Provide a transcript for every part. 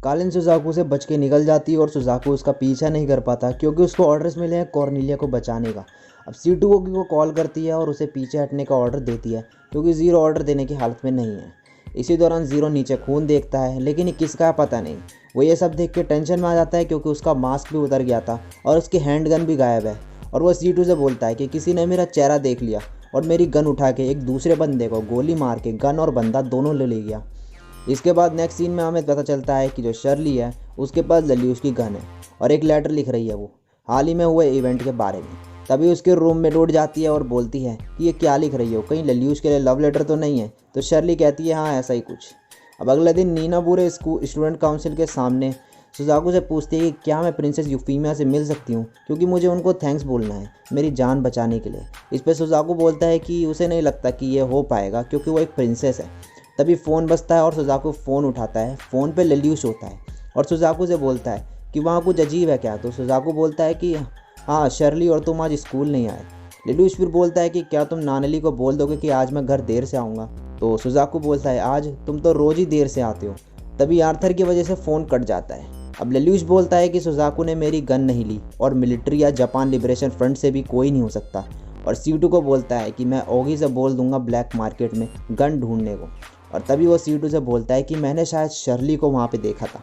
कालिन सुजाकू से बच के निकल जाती है और सुजाकू उसका पीछा नहीं कर पाता क्योंकि उसको ऑर्डर्स मिले हैं कॉर्नेलिया को बचाने का। अब सीटू को कॉल करती है और उसे पीछे हटने का ऑर्डर देती है क्योंकि ज़ीरो ऑर्डर देने की हालत में नहीं है। इसी दौरान ज़ीरो नीचे खून देखता है लेकिन ये किसका पता नहीं। वो ये सब देख के टेंशन में आ जाता है क्योंकि उसका मास्क भी उतर गया था और उसकी हैंडगन भी गायब है। और वो सीटू से बोलता है कि किसी ने मेरा चेहरा देख लिया और मेरी गन उठा के एक दूसरे बंदे को गोली मार के गन और बंदा दोनों ले गया। इसके बाद नेक्स्ट सीन में हमें पता चलता है कि जो शर्ली है उसके पास लल्यूश की गन है और एक लेटर लिख रही है वो हाल ही में हुए इवेंट के बारे में। तभी उसके रूम में उठ जाती है और बोलती है कि ये क्या लिख रही हो, कहीं लल्यूश के लिए लव लेटर तो नहीं है। तो शर्ली कहती है हाँ ऐसा ही कुछ। अब अगले दिन नीना पूरे स्टूडेंट काउंसिल के सामने सुजाकू से पूछती है कि क्या मैं प्रिंसेस यूफीमिया से मिल सकती हूँ क्योंकि मुझे उनको थैंक्स बोलना है मेरी जान बचाने के लिए। इस पर सुजाकू बोलता है कि उसे नहीं लगता कि ये हो पाएगा क्योंकि वो एक प्रिंसेस है। तभी फ़ोन बजता है और सुजाकू फ़ोन उठाता है। फ़ोन पे लल्यूश होता है और सुजाकू से बोलता है कि वहाँ कुछ अजीब है क्या। तो सुजाकू बोलता है कि हाँ शर्ली और तुम आज स्कूल नहीं आए। लल्यूश फिर बोलता है कि क्या तुम नानली को बोल दोगे कि आज मैं घर देर से आऊँगा। तो सुजाकू बोलता है आज तुम तो रोज़ ही देर से आते हो। तभी आर्थर की वजह से फ़ोन कट जाता है। अब लल्यूश बोलता है कि सुजाकू ने मेरी गन नहीं ली और मिलिट्री या जापान लिबरेशन फ्रंट से भी कोई नहीं हो सकता। और सीटू को बोलता है कि मैं ओगी से बोल दूंगा ब्लैक मार्केट में गन ढूंढने को। और तभी वो सीटू से बोलता है कि मैंने शायद शर्ली को वहाँ पे देखा था।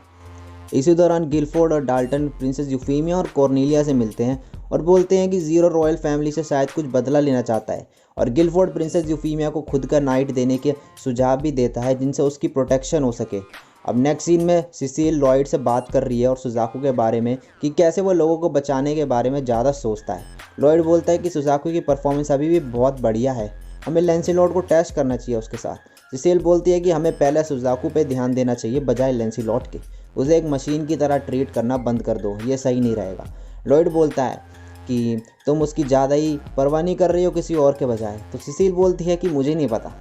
इसी दौरान गिलफोर्ड और डाल्टन प्रिंसेस यूफीमिया और कॉर्नेलिया से मिलते हैं और बोलते हैं कि ज़ीरो रॉयल फैमिली से शायद कुछ बदला लेना चाहता है। और गिलफोर्ड प्रिंसेस यूफीमिया को खुद का नाइट देने के सुझाव भी देता है जिनसे उसकी प्रोटेक्शन हो सके। अब नेक्स्ट सीन में सिसिल लॉयड से बात कर रही है और सुजाकू के बारे में कि कैसे वो लोगों को बचाने के बारे में ज़्यादा सोचता है। लॉयड बोलता है कि सुजाकू की परफॉर्मेंस अभी भी बहुत बढ़िया है, हमें लैंसेलॉट को टेस्ट करना चाहिए उसके साथ। सिसिल बोलती है कि हमें पहले सुजाकू पे ध्यान देना चाहिए बजाय लैंसेलॉट के, उसे एक मशीन की तरह ट्रीट करना बंद कर दो, ये सही नहीं रहेगा। लॉयड बोलता है कि तुम उसकी ज़्यादा ही परवाह नहीं कर रही हो किसी और के बजाय। तो सिसिल बोलती है कि मुझे नहीं पता।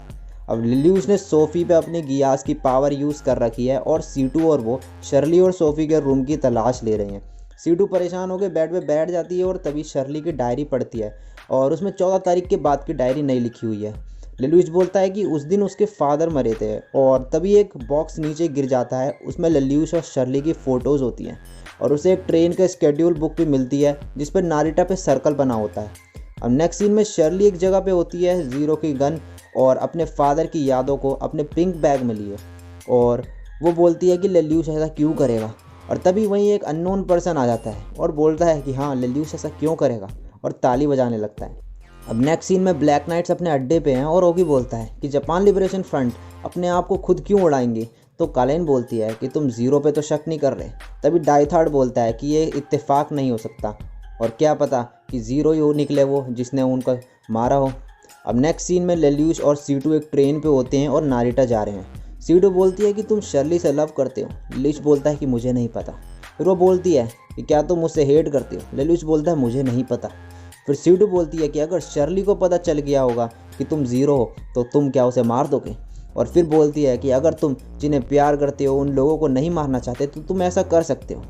अब लल्यूश ने सोफ़ी पे अपनी गियास की पावर यूज़ कर रखी है और सीटू और वो शर्ली और सोफ़ी के रूम की तलाश ले रहे हैं। सीटू परेशान होकर बेड पे बैठ जाती है और तभी शर्ली की डायरी पढ़ती है और उसमें 14 तारीख के बाद की डायरी नहीं लिखी हुई है। लल्यूश बोलता है कि उस दिन उसके फादर मरे थे और तभी एक बॉक्स नीचे गिर जाता है, उसमें लल्यूश और शर्ली की फ़ोटोज़ होती हैं और उसे एक ट्रेन का स्केड्यूल बुक भी मिलती है जिस पर नारिटा पे सर्कल बना होता है। अब नेक्स्ट सीन में शर्ली एक जगह पे होती है ज़ीरो की गन और अपने फादर की यादों को अपने पिंक बैग में लिए और वो बोलती है कि लल्यूश ऐसा क्यों करेगा। और तभी वहीं एक अननोन पर्सन आ जाता है और बोलता है कि हाँ लल्यूश ऐसा क्यों करेगा और ताली बजाने लगता है। अब नेक्स्ट सीन में ब्लैक नाइट्स अपने अड्डे पे हैं और ओगी बोलता है कि जापान लिबरेशन फ्रंट अपने आप को खुद क्यों उड़ाएंगे। तो कालेन बोलती है कि तुम ज़ीरो पे तो शक नहीं कर रहे। तभी डाइथार्ड बोलता है कि ये इत्तेफाक नहीं हो सकता और क्या पता कि ज़ीरो ही निकले वो जिसने उनको मारा हो। अब नेक्स्ट सीन में लल्यूश और सीटू एक ट्रेन पे होते हैं और नारिटा जा रहे हैं। सीटू बोलती है कि तुम शर्ली से लव करते हो। लल्यूश बोलता है कि मुझे नहीं पता। फिर वो बोलती है कि क्या तुम मुझसे हेट करते हो। लल्यूश बोलता है मुझे नहीं पता। फिर सीटू बोलती है कि अगर शर्ली को पता चल गया होगा कि तुम ज़ीरो हो तो तुम क्या उसे मार दोगे। और फिर बोलती है कि अगर तुम जिन्हें प्यार करते हो उन लोगों को नहीं मारना चाहते तो तुम ऐसा कर सकते हो।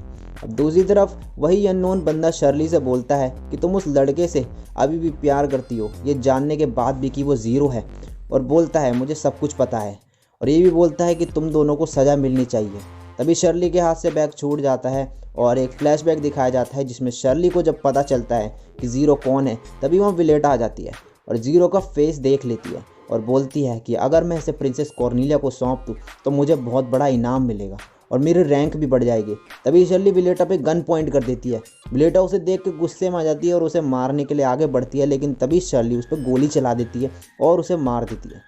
अब दूसरी तरफ वही अननोन बंदा शर्ली से बोलता है कि तुम उस लड़के से अभी भी प्यार करती हो ये जानने के बाद भी कि वो ज़ीरो है, और बोलता है मुझे सब कुछ पता है, और ये भी बोलता है कि तुम दोनों को सज़ा मिलनी चाहिए। तभी शर्ली के हाथ से बैग छूट जाता है और एक फ्लैशबैक दिखाया जाता है जिसमें शर्ली को जब पता चलता है कि ज़ीरो कौन है तभी वहाँ विलेटा आ जाती है और ज़ीरो का फेस देख लेती है और बोलती है कि अगर मैं इसे प्रिंसेस कॉर्नेलिया को सौंप दूँ तो मुझे बहुत बड़ा इनाम मिलेगा और मेरी रैंक भी बढ़ जाएगी। तभी शर्ली विलेटा पे गन पॉइंट कर देती है। विलेटा उसे देख के गुस्से में आ जाती है और उसे मारने के लिए आगे बढ़ती है, लेकिन तभी शर्ली उस पर गोली चला देती है और उसे मार देती है।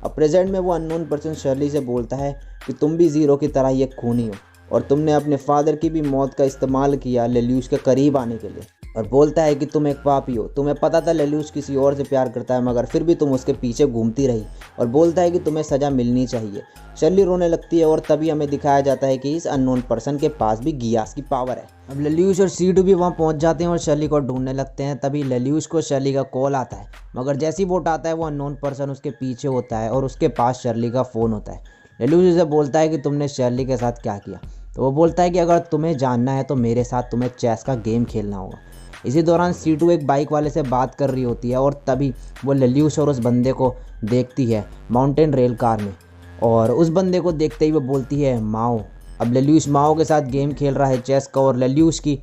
अब प्रेजेंट में वो अननोन पर्सन शर्ली से बोलता है कि तुम भी ज़ीरो की तरह एक खूनी हो और तुमने अपने फादर की भी मौत का इस्तेमाल किया लल्यूश के करीब आने के लिए, और बोलता है कि तुम एक पापी हो, तुम्हें पता था लल्यूश किसी और से प्यार करता है मगर फिर भी तुम उसके पीछे घूमती रही, और बोलता है कि तुम्हें सज़ा मिलनी चाहिए। शर्ली रोने लगती है और तभी हमें दिखाया जाता है कि इस अननोन पर्सन के पास भी गियास की पावर है। अब लल्यूश और सीटू भी वहाँ पहुँच जाते हैं और शर्ली को ढूंढने लगते हैं। तभी लल्यूश को शर्ली का कॉल आता है मगर जैसे ही वो उठाता है वो अननोन पर्सन उसके पीछे होता है और उसके पास शर्ली का फ़ोन होता है। लल्यूश उसे बोलता है कि तुमने शर्ली के साथ क्या किया। तो वो बोलता है कि अगर तुम्हें जानना है तो मेरे साथ तुम्हें चेस का गेम खेलना होगा। इसी दौरान सीटू एक बाइक वाले से बात कर रही होती है और तभी वो लल्यूश और उस बंदे को देखती है माउंटेन रेल कार में, और उस बंदे को देखते ही वो बोलती है माओ। अब लेल्यूश माओ के साथ गेम खेल रहा है चेस का, और लेल्यूश की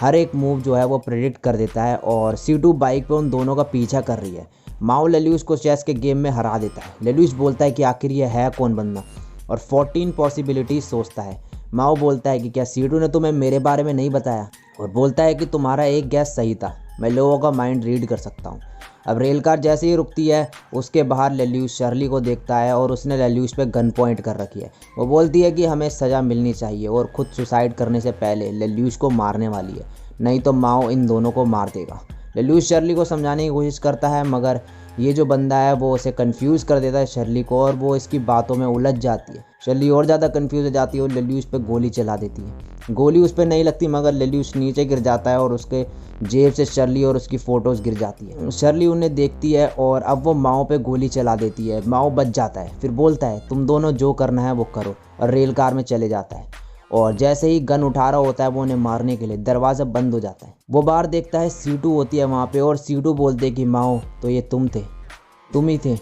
हर एक मूव जो है वो प्रेडिक्ट कर देता है, और C2 बाइक पे उन दोनों का पीछा कर रही है। माओ लेल्यूश को चेस के गेम में हरा देता है। लेल्यूश बोलता है कि आखिर ये है कौन बंदा, और 14 पॉसिबिलिटीज सोचता है। माओ बोलता है कि क्या C2 ने तुम्हें मेरे बारे में नहीं बताया, और बोलता है कि तुम्हारा एक गैस सही था, मैं लोगों का माइंड रीड कर सकता हूँ। अब रेलकार जैसे ही रुकती है उसके बाहर लेल्यूश शर्ली को देखता है, और उसने लेल्यूश पे गन पॉइंट कर रखी है। वो बोलती है कि हमें सज़ा मिलनी चाहिए, और खुद सुसाइड करने से पहले लेल्यूश को मारने वाली है, नहीं तो माओ इन दोनों को मार देगा। लेल्यूश शर्ली को समझाने की कोशिश करता है, मगर ये जो बंदा है वो उसे कंफ्यूज कर देता है शर्ली को, और वो इसकी बातों में उलझ जाती है। शर्ली और ज़्यादा कंफ्यूज हो जाती है और लेल्यूश पे गोली चला देती है। गोली उस पर नहीं लगती, मगर लेल्यूश नीचे गिर जाता है और उसके जेब से शर्ली और उसकी फ़ोटोज़ गिर जाती है। शर्ली उन्हें देखती है और अब वो माओ पे गोली चला देती है। माओ बच जाता है, फिर बोलता है तुम दोनों जो करना है वो करो, और रेल कार में चले जाता है। और जैसे ही गन उठा रहा होता है वो उन्हें मारने के लिए, दरवाज़ा बंद हो जाता है। वो बाहर देखता है C2 होती है वहाँ पे, और C2 बोलते हैं कि माओ तो ये तुम ही थे।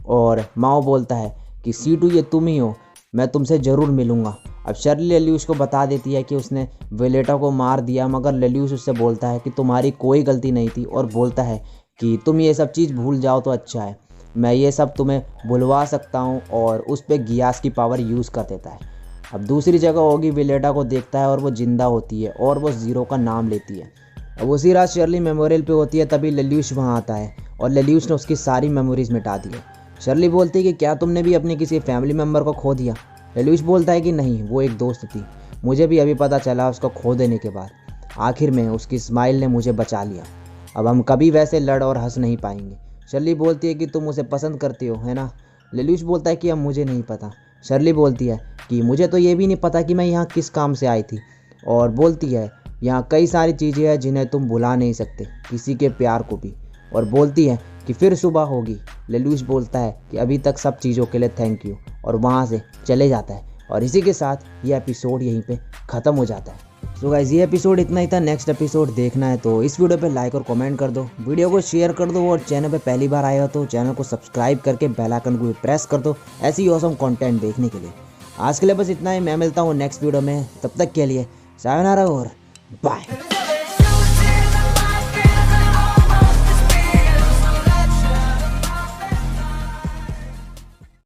और माओ बोलता है कि C2 ये तुम ही हो, मैं तुमसे ज़रूर मिलूँगा। अब शर्ली लेल्यूश को बता देती है कि उसने वेलेटा को मार दिया, मगर लेल्यूश उससे बोलता है कि तुम्हारी कोई गलती नहीं थी, और बोलता है कि तुम ये सब चीज़ भूल जाओ तो अच्छा है, मैं ये सब तुम्हें भुलवा सकता हूँ, और उस पर गियास की पावर यूज़ कर देता है। अब दूसरी जगह होगी वेलेटा को देखता है और वो ज़िंदा होती है, और वो ज़ीरो का नाम लेती है। अब उसी रात शर्ली मेमोरियल पे होती है, तभी लेल्यूश वहाँ आता है, और लेल्यूश ने उसकी सारी मेमोरीज मिटा दी है। शर्ली बोलती है कि क्या तुमने भी अपने किसी फैमिली मेम्बर को खो दिया। लेल्यूश बोलता है कि नहीं, वो एक दोस्त थी, मुझे भी अभी पता चला उसको खो देने के बाद। आखिर में उसकी स्माइल ने मुझे बचा लिया, अब हम कभी वैसे लड़ और हंस नहीं पाएंगे। शर्ली बोलती है कि तुम उसे पसंद करती हो, है ना। लेल्यूश बोलता है कि अब मुझे नहीं पता। शर्ली बोलती है कि मुझे तो ये भी नहीं पता कि मैं यहाँ किस काम से आई थी, और बोलती है यहाँ कई सारी चीज़ें हैं जिन्हें तुम भुला नहीं सकते, किसी के प्यार को भी, और बोलती है कि फिर सुबह होगी। लेल्यूश बोलता है कि अभी तक सब चीज़ों के लिए थैंक यू, और वहाँ से चले जाता है। और इसी के साथ ये एपिसोड यहीं पे ख़त्म हो जाता है। सो गाइस, ये एपिसोड इतना ही था। नेक्स्ट एपिसोड देखना है तो इस वीडियो पे लाइक और कमेंट कर दो, वीडियो को शेयर कर दो, और चैनल पे पहली बार आए हो तो चैनल को सब्सक्राइब करके बेल आइकन को भी प्रेस कर दो ऐसी ऑसम कंटेंट देखने के लिए। आज के लिए बस इतना ही, मैं मिलता हूँ नेक्स्ट वीडियो में, तब तक के लिए सायोनारा और बाय।